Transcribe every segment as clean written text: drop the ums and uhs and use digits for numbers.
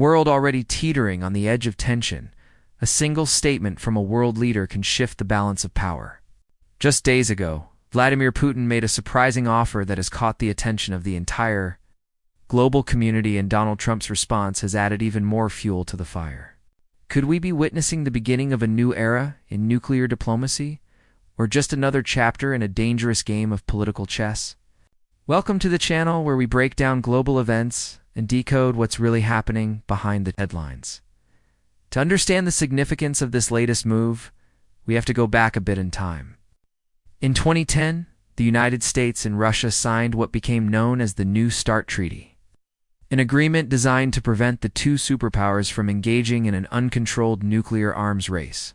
world already teetering on the edge of tension, a single statement from a world leader can shift the balance of power. Just days ago, Vladimir Putin made a surprising offer that has caught the attention of the entire global community, and Donald Trump's response has added even more fuel to the fire. Could we be witnessing the beginning of a new era in nuclear diplomacy, or just another chapter in a dangerous game of political chess? Welcome to the channel where we break down global events and decode what's really happening behind the headlines. To understand the significance of this latest move, we have to go back a bit in time. In 2010, the United States and Russia signed what became known as the New START Treaty, an agreement designed to prevent the two superpowers from engaging in an uncontrolled nuclear arms race.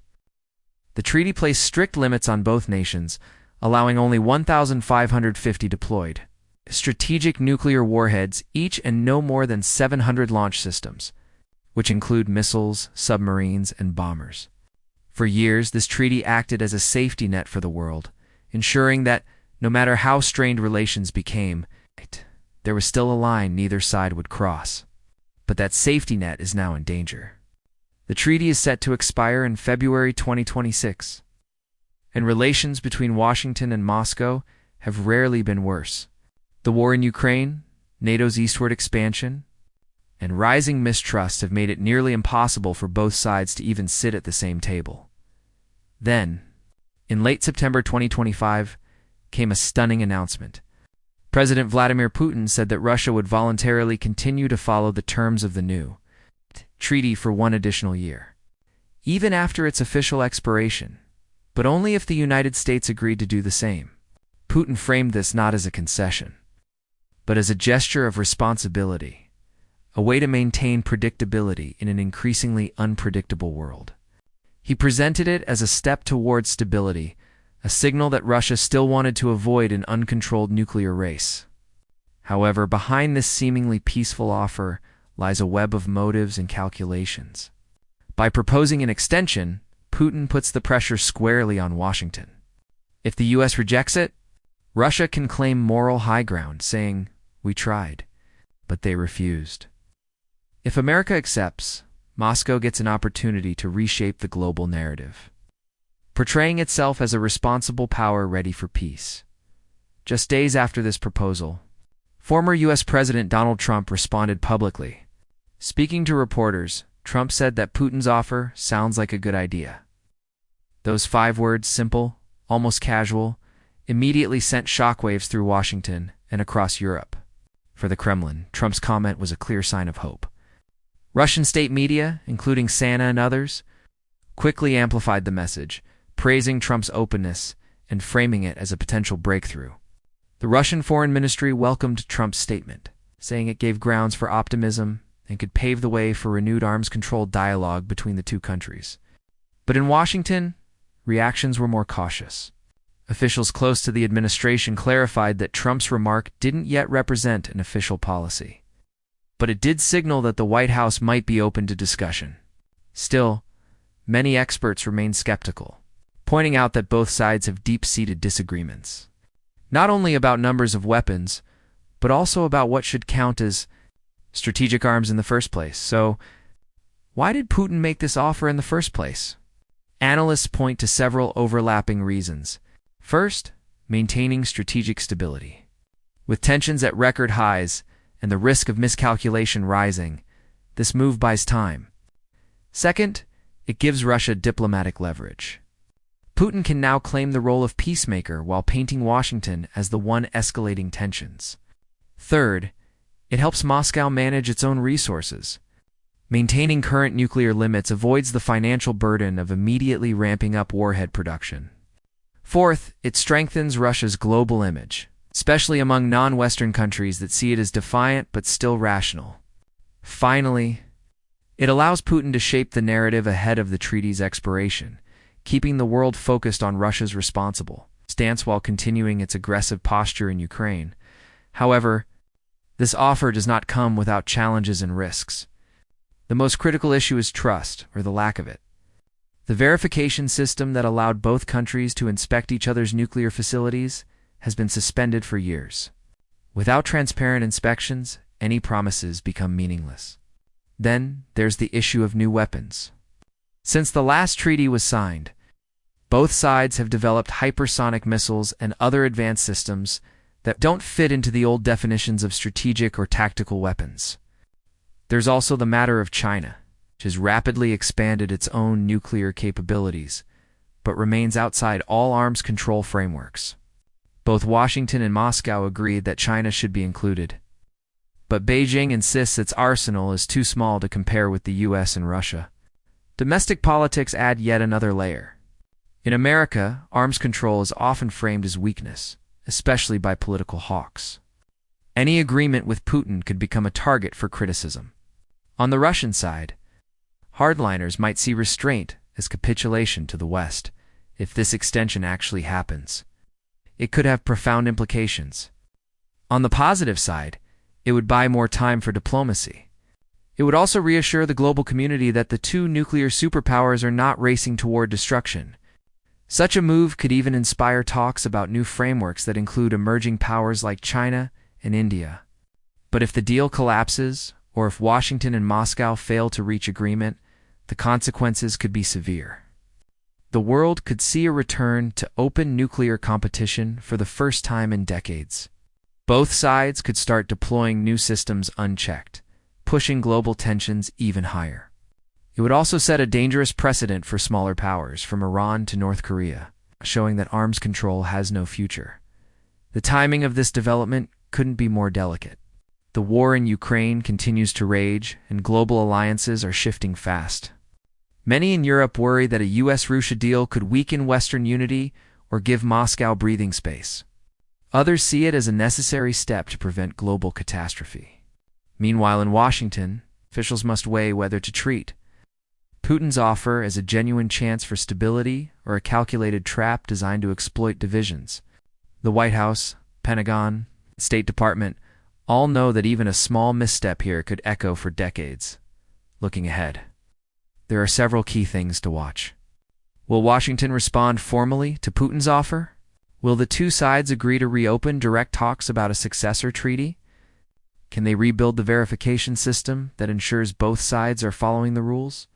The treaty placed strict limits on both nations, allowing only 1,550 deployed strategic nuclear warheads each and no more than 700 launch systems, which include missiles, submarines, and bombers. For years, this treaty acted as a safety net for the world, ensuring that, no matter how strained relations became, there was still a line neither side would cross. But that safety net is now in danger. The treaty is set to expire in February 2026, and relations between Washington and Moscow have rarely been worse. The war in Ukraine, NATO's eastward expansion, and rising mistrust have made it nearly impossible for both sides to even sit at the same table. Then, in late September 2025, came a stunning announcement. President Vladimir Putin said that Russia would voluntarily continue to follow the terms of the new treaty for one additional year, even after its official expiration, but only if the United States agreed to do the same. Putin framed this not as a concession, but as a gesture of responsibility, a way to maintain predictability in an increasingly unpredictable world. He presented it as a step toward stability, a signal that Russia still wanted to avoid an uncontrolled nuclear race. However, behind this seemingly peaceful offer lies a web of motives and calculations. By proposing an extension, Putin puts the pressure squarely on Washington. If the U.S. rejects it, Russia can claim moral high ground, saying, "We tried, but they refused." If America accepts, Moscow gets an opportunity to reshape the global narrative, portraying itself as a responsible power ready for peace. Just days after this proposal, former U.S. President Donald Trump responded publicly. Speaking to reporters, Trump said that Putin's offer sounds like a good idea. Those 5 words, simple, almost casual, immediately sent shockwaves through Washington and across Europe. For the Kremlin, Trump's comment was a clear sign of hope. Russian state media, including SANA and others, quickly amplified the message, praising Trump's openness and framing it as a potential breakthrough. The Russian Foreign Ministry welcomed Trump's statement, saying it gave grounds for optimism and could pave the way for renewed arms-controlled dialogue between the two countries. But in Washington, reactions were more cautious. Officials close to the administration clarified that Trump's remark didn't yet represent an official policy, but it did signal that the White House might be open to discussion. Still, many experts remain skeptical, pointing out that both sides have deep-seated disagreements, not only about numbers of weapons, but also about what should count as strategic arms in the first place. So, why did Putin make this offer in the first place? Analysts point to several overlapping reasons. First, maintaining strategic stability. With tensions at record highs and the risk of miscalculation rising, this move buys time. Second, it gives Russia diplomatic leverage. Putin can now claim the role of peacemaker while painting Washington as the one escalating tensions. Third, it helps Moscow manage its own resources. Maintaining current nuclear limits avoids the financial burden of immediately ramping up warhead production. Fourth, it strengthens Russia's global image, especially among non-Western countries that see it as defiant but still rational. Finally, it allows Putin to shape the narrative ahead of the treaty's expiration, keeping the world focused on Russia's responsible stance while continuing its aggressive posture in Ukraine. However, this offer does not come without challenges and risks. The most critical issue is trust, or the lack of it. The verification system that allowed both countries to inspect each other's nuclear facilities has been suspended for years. Without transparent inspections, any promises become meaningless. Then there's the issue of new weapons. Since the last treaty was signed, both sides have developed hypersonic missiles and other advanced systems that don't fit into the old definitions of strategic or tactical weapons. There's also the matter of China, which has rapidly expanded its own nuclear capabilities, but remains outside all arms control frameworks. Both Washington and Moscow agreed that China should be included, but Beijing insists its arsenal is too small to compare with the US and Russia. Domestic politics add yet another layer. In America, arms control is often framed as weakness, especially by political hawks. Any agreement with Putin could become a target for criticism. On the Russian side, hardliners might see restraint as capitulation to the West if this extension actually happens. It could have profound implications. On the positive side, it would buy more time for diplomacy. It would also reassure the global community that the two nuclear superpowers are not racing toward destruction. Such a move could even inspire talks about new frameworks that include emerging powers like China and India. But if the deal collapses, or if Washington and Moscow fail to reach agreement, the consequences could be severe. The world could see a return to open nuclear competition for the first time in decades. Both sides could start deploying new systems unchecked, pushing global tensions even higher. It would also set a dangerous precedent for smaller powers, from Iran to North Korea, showing that arms control has no future. The timing of this development couldn't be more delicate. The war in Ukraine continues to rage, and global alliances are shifting fast. Many in Europe worry that a US-Russia deal could weaken Western unity or give Moscow breathing space. Others see it as a necessary step to prevent global catastrophe. Meanwhile, in Washington, officials must weigh whether to treat Putin's offer as a genuine chance for stability or a calculated trap designed to exploit divisions. The White House, Pentagon, State Department all know that even a small misstep here could echo for decades. Looking ahead, there are several key things to watch. Will Washington respond formally to Putin's offer? Will the two sides agree to reopen direct talks about a successor treaty? Can they rebuild the verification system that ensures both sides are following the rules?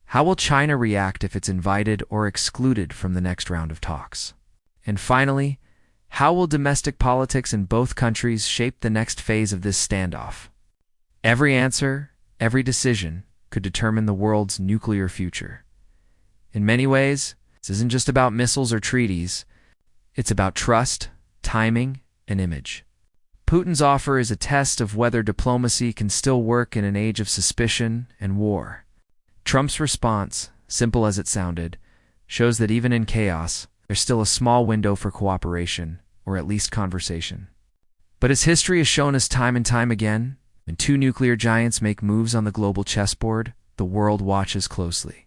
How will China react if it's invited or excluded from the next round of talks? And finally, how will domestic politics in both countries shape the next phase of this standoff? Every answer, every decision, could determine the world's nuclear future. In many ways, this isn't just about missiles or treaties. It's about trust, timing, and image. Putin's offer is a test of whether diplomacy can still work in an age of suspicion and war. Trump's response, simple as it sounded, shows that even in chaos, there's still a small window for cooperation, or at least conversation. But as history has shown us time and time again, when two nuclear giants make moves on the global chessboard, the world watches closely.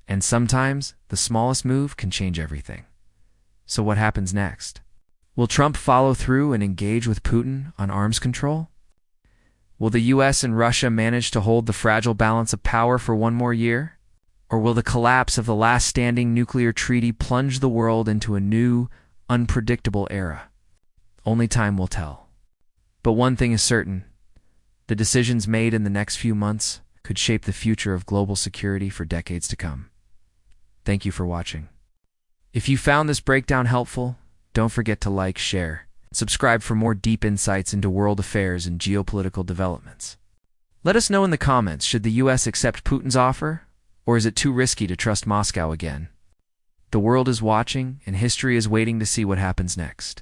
And sometimes, the smallest move can change everything. So what happens next? Will Trump follow through and engage with Putin on arms control? Will the US and Russia manage to hold the fragile balance of power for one more year? Or will the collapse of the last standing nuclear treaty plunge the world into a new, unpredictable era? Only time will tell. But one thing is certain: the decisions made in the next few months could shape the future of global security for decades to come. Thank you for watching. If you found this breakdown helpful, don't forget to like, share, and subscribe for more deep insights into world affairs and geopolitical developments. Let us know in the comments, should the US accept Putin's offer, or is it too risky to trust Moscow again? The world is watching, and history is waiting to see what happens next.